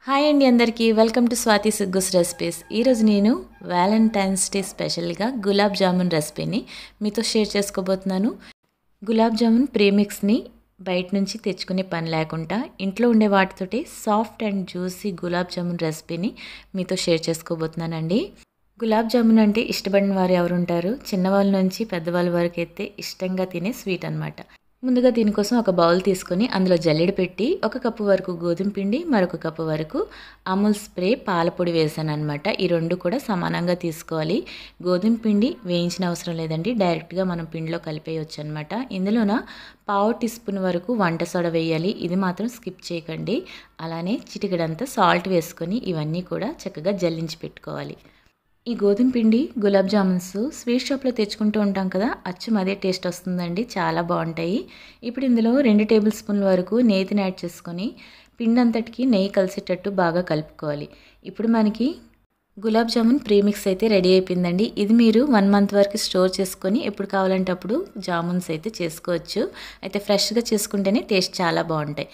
Hi అండి అందరికీ welcome to Swathi సుగ్గుస్ recipes. ఈరోజు నేను వ్యాలంటైన్స్ డే స్పెషల్గా గులాబ్ జామున్ రెసిపీని మీతో షేర్ చేసుకోబోతున్నాను. గులాబ్ జామున్ ప్రీమిక్స్ని బయట నుంచి తెచ్చుకునే పని లేకుండా ఇంట్లో ఉండే వాటితోటి soft and juicy gulab jamun రెసిపీని మీతో షేర్ చేసుకోబోతున్నానండి. గులాబ్ జామున్ అంటే ఇష్టపడిన వారు ఎవరుంటారు? చిన్నవాళ్ళ నుంచి పెద్దవాళ్ళ వరకు అయితే ఇష్టంగా తినే స్వీట్ అనమాట. ముందుగా దీనికోసం ఒక బౌల్ తీసుకొని అందులో జల్లెడ పెట్టి 1 కప్పు వరకు గోధుమ పిండి, మరొక కప్పు వరకు అమూల్ స్ప్రే పాలపొడి వేసాను అనమాట. ఈ రెండు కూడా సమానంగా తీసుకోవాలి. గోధుమ పిండి వేయించిన అవసరం లేదండి, డైరెక్ట్గా మనం పిండిలో కలిపేయచ్చు అనమాట. ఇందులోన పావు టీ స్పూన్ వరకు వంట సోడా వేయాలి, ఇది మాత్రం స్కిప్ చేయకండి. అలానే చిటికెడంతా సాల్ట్ వేసుకొని ఇవన్నీ కూడా చక్కగా జల్లించి పెట్టుకోవాలి. ఈ గోధుమ పిండి గులాబ్ జామున్స్ స్వీట్ షాప్లో తెచ్చుకుంటూ ఉంటాం కదా, అచ్చం అదే టేస్ట్ వస్తుందండి, చాలా బాగుంటాయి. ఇప్పుడు ఇందులో 2 టేబుల్ స్పూన్ల వరకు నెయ్యిని యాడ్ చేసుకొని పిండి అంతటికి నెయ్యి కలిసేటట్టు బాగా కలుపుకోవాలి. ఇప్పుడు మనకి గులాబ్ జామున్ ప్రీమిక్స్ అయితే రెడీ అయిపోయిందండి. ఇది మీరు 1 మంత్ వరకు స్టోర్ చేసుకొని ఎప్పుడు కావాలంటే అప్పుడు జామున్స్ అయితే చేసుకోవచ్చు. అయితే ఫ్రెష్గా చేసుకుంటేనే టేస్ట్ చాలా బాగుంటాయి.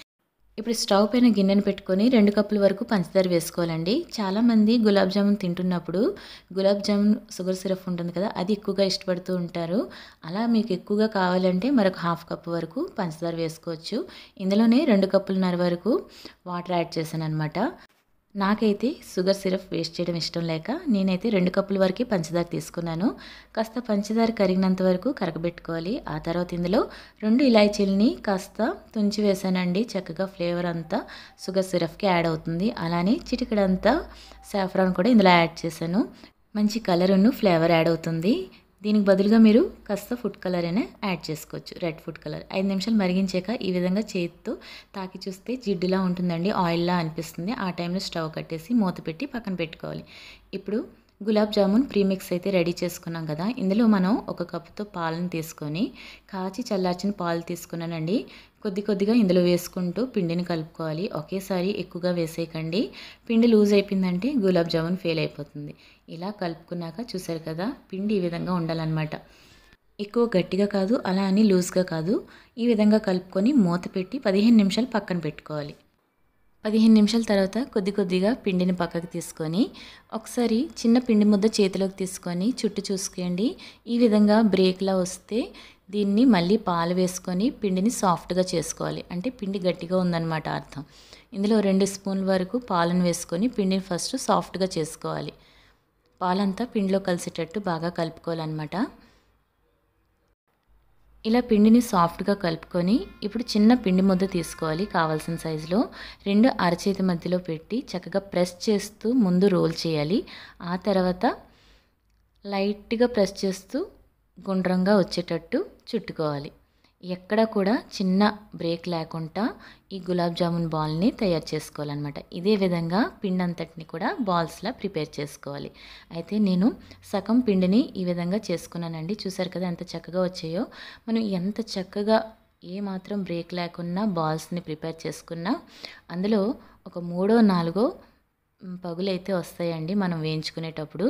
ఇప్పుడు స్టవ్ పైన గిన్నెను పెట్టుకొని 2 కప్పుల వరకు పంచదార వేసుకోవాలండి. చాలామంది గులాబ్ జామున్ తింటున్నప్పుడు గులాబ్ జామున్ షుగర్ సిరప్ ఉంటుంది కదా, అది ఎక్కువగా ఇష్టపడుతూ ఉంటారు. అలా మీకు ఎక్కువగా కావాలంటే మరొక 1/2 కప్పు వరకు పంచదార వేసుకోవచ్చు. ఇందులోనే 2 కప్పులన్నర వరకు వాటర్ యాడ్ చేశాను అనమాట. నాకైతే షుగర్ సిరప్ వేస్ట్ చేయడం ఇష్టం లేక నేనైతే 2 కప్పుల వరకు పంచదార తీసుకున్నాను. కాస్త పంచదార కరిగినంత వరకు కరగబెట్టుకోవాలి. ఆ తర్వాత ఇందులో 2 ఇలాచీలని కాస్త తుంచి వేసానండి. చక్కగా ఫ్లేవర్ అంతా షుగర్ సిరప్కి యాడ్ అవుతుంది. అలానే చిటికెడంతా సాఫ్రాన్ కూడా ఇందులో యాడ్ చేశాను. మంచి కలరును ఫ్లేవర్ యాడ్ అవుతుంది. దీనికి బదులుగా మీరు కాస్త ఫుడ్ కలర్ అయినా యాడ్ చేసుకోవచ్చు, రెడ్ ఫుడ్ కలర్. 5 నిమిషాలు మరిగించాక ఈ విధంగా చేతితో తాకి చూస్తే జిడ్డులా ఉంటుందండి, ఆయిల్లా అనిపిస్తుంది. ఆ టైంలో స్టవ్ కట్టేసి మూత పెట్టి పక్కన పెట్టుకోవాలి. ఇప్పుడు గులాబ్ జామున్ ప్రీమిక్స్ అయితే రెడీ చేసుకున్నాం కదా, ఇందులో మనం 1 కప్పుతో పాలను తీసుకొని కాచి చల్లార్చిన పాలు తీసుకున్నానండి. కొద్దిగా ఇందులో వేసుకుంటూ పిండిని కలుపుకోవాలి. ఒకేసారి ఎక్కువగా వేసేయకండి, పిండి లూజ్ అయిపోయిందంటే గులాబ్ జామున్ ఫెయిల్ అయిపోతుంది. ఇలా కలుపుకున్నాక చూసారు కదా, పిండి ఈ విధంగా ఉండాలన్నమాట. ఎక్కువ గట్టిగా కాదు, అలా అని లూజ్గా కాదు. ఈ విధంగా కలుపుకొని మూత పెట్టి 15 నిమిషాలు పక్కన పెట్టుకోవాలి. 15 నిమిషాల తర్వాత కొద్దిగా పిండిని పక్కకు తీసుకొని ఒకసారి చిన్న పిండి ముద్ద చేతిలోకి తీసుకొని చుట్టూ చూసుకోండి. ఈ విధంగా బ్రేక్లా వస్తే దీన్ని మళ్ళీ పాలు వేసుకొని పిండిని సాఫ్ట్గా చేసుకోవాలి. అంటే పిండి గట్టిగా ఉందన్నమాట అర్థం. ఇందులో 2 స్పూన్ల వరకు పాలను వేసుకొని పిండిని ఫస్ట్ సాఫ్ట్గా చేసుకోవాలి. పాలంతా పిండిలో కలిసేటట్టు బాగా కలుపుకోవాలన్నమాట. ఇలా పిండిని సాఫ్ట్గా కలుపుకొని ఇప్పుడు చిన్న పిండి ముద్ద తీసుకోవాలి. కావాల్సిన సైజులో 2 అరచేతి మధ్యలో పెట్టి చక్కగా ప్రెస్ చేస్తూ ముందు రోల్ చేయాలి. ఆ తర్వాత లైట్గా ప్రెస్ చేస్తూ గుండ్రంగా వచ్చేటట్టు చుట్టుకోవాలి. ఎక్కడ కూడా చిన్న బ్రేక్ లేకుండా ఈ గులాబ్ జామున్ బాల్ని తయారు చేసుకోవాలన్నమాట. ఇదే విధంగా పిండి అంతటిని కూడా బాల్స్లా ప్రిపేర్ చేసుకోవాలి. అయితే నేను సగం పిండిని ఈ విధంగా చేసుకున్నానండి. చూసారు కదా ఎంత చక్కగా వచ్చాయో. మనం ఎంత చక్కగా ఏ మాత్రం బ్రేక్ లేకుండా బాల్స్ని ప్రిపేర్ చేసుకున్నా అందులో ఒక 3 4 పగులైతే వస్తాయండి మనం వేయించుకునేటప్పుడు.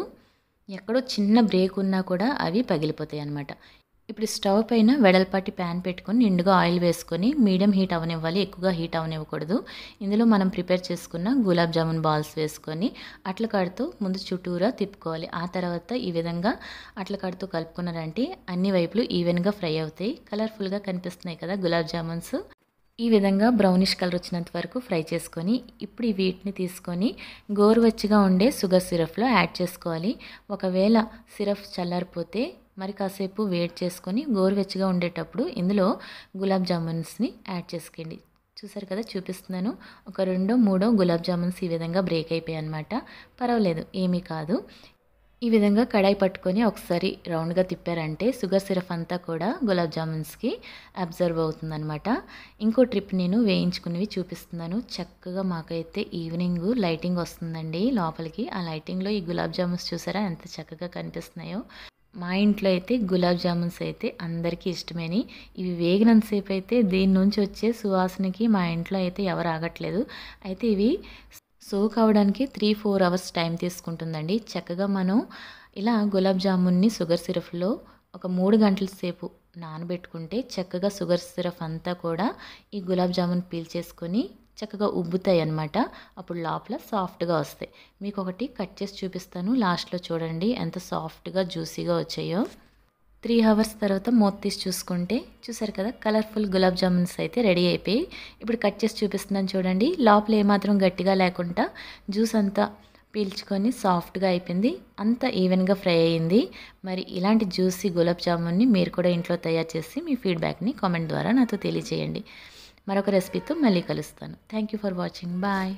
ఎక్కడో చిన్న బ్రేక్ ఉన్నా కూడా అవి పగిలిపోతాయి అన్నమాట. ఇప్పుడు స్టవ్ పైన వెడల్పాటి ప్యాన్ పెట్టుకొని నిండుగా ఆయిల్ వేసుకొని మీడియం హీట్ అవనివ్వాలి, ఎక్కువగా హీట్ అవనివ్వకూడదు. ఇందులో మనం ప్రిపేర్ చేసుకున్న గులాబ్ జామున్ బాల్స్ వేసుకొని అట్ల కాడుతో ముందు చుట్టూరా తిప్పుకోవాలి. ఆ తర్వాత ఈ విధంగా అట్ల కాడుతో కలుపుకున్నారంటే అన్ని వైపులు ఈవెన్గా ఫ్రై అవుతాయి. కలర్ఫుల్గా కనిపిస్తున్నాయి కదా గులాబ్ జామున్స్. ఈ విధంగా బ్రౌనిష్ కలర్ వచ్చినంత వరకు ఫ్రై చేసుకొని ఇప్పుడు ఈ వీటిని తీసుకొని గోరువెచ్చగా ఉండే షుగర్ సిరప్లో యాడ్ చేసుకోవాలి. ఒకవేళ సిరప్ చల్లారిపోతే మరి కాసేపు వేడి చేసుకొని గోరువెచ్చగా ఉండేటప్పుడు ఇందులో గులాబ్ జామున్స్ని యాడ్ చేసుకోండి. చూసారు కదా, చూపిస్తున్నాను. ఒక 2 3 గులాబ్ జామున్స్ ఈ విధంగా బ్రేక్ అయిపోయాయి అన్నమాట. పర్వాలేదు, ఏమీ కాదు. ఈ విధంగా కడాయి పట్టుకొని ఒకసారి రౌండ్గా తిప్పారంటే షుగర్ సిరప్ అంతా కూడా గులాబ్ జామున్స్కి అబ్జర్వ్ అవుతుందన్నమాట. ఇంకో ట్రిప్ నేను వేయించుకునేవి చూపిస్తున్నాను. చక్కగా మాకైతే ఈవినింగ్ లైటింగ్ వస్తుందండి లోపలికి. ఆ లైటింగ్లో ఈ గులాబ్ జామున్స్ చూసారా ఎంత చక్కగా కనిపిస్తున్నాయో. మా ఇంట్లో అయితే గులాబ్ జామున్స్ అయితే అందరికీ ఇష్టమేని. ఇవి వేగినంతసేపు అయితే దీని నుంచి వచ్చే సువాసనకి మా ఇంట్లో అయితే ఎవరు ఆగట్లేదు. అయితే ఇవి సోక్ అవ్వడానికి 3-4 అవర్స్ టైం తీసుకుంటుందండి. చక్కగా మనం ఇలా గులాబ్ జామున్ని షుగర్ సిరప్లో ఒక 3 గంటల సేపు నానబెట్టుకుంటే చక్కగా షుగర్ సిరప్ అంతా కూడా ఈ గులాబ్ జామున్ పీల్చేసుకొని చక్కగా ఉబ్బుతాయి అన్నమాట. అప్పుడు లోపల సాఫ్ట్‌గా వస్తాయి. మీకు ఒకటి కట్ చేసి చూపిస్తాను. లాస్ట్‌లో చూడండి ఎంత సాఫ్ట్‌గా, జ్యూసీగా వచ్చాయో. 3 అవర్స్ తర్వాత మూత తీసి చూసుకుంటే చూసారు కదా కలర్‌ఫుల్ గులాబ్ జామున్స్ అయితే రెడీ అయిపోయాయి. ఇప్పుడు కట్ చేసి చూపిస్తున్నాను చూడండి. లోపల ఏమాత్రం గట్టిగా లేకుండా జ్యూస్ అంతా పీల్చుకొని సాఫ్ట్‌గా అయిపోయింది. అంతా ఈవెన్‌గా ఫ్రై అయింది. మరి ఇలాంటి జ్యూసీ గులాబ్ జామున్ని మీరు కూడా ఇంట్లో తయారు చేసి మీ ఫీడ్‌బ్యాక్‌ని కామెంట్ ద్వారా నాతో తెలియజేయండి. మరొక రెసిపీతో మళ్ళీ కలుస్తాను. Thank you for watching. Bye.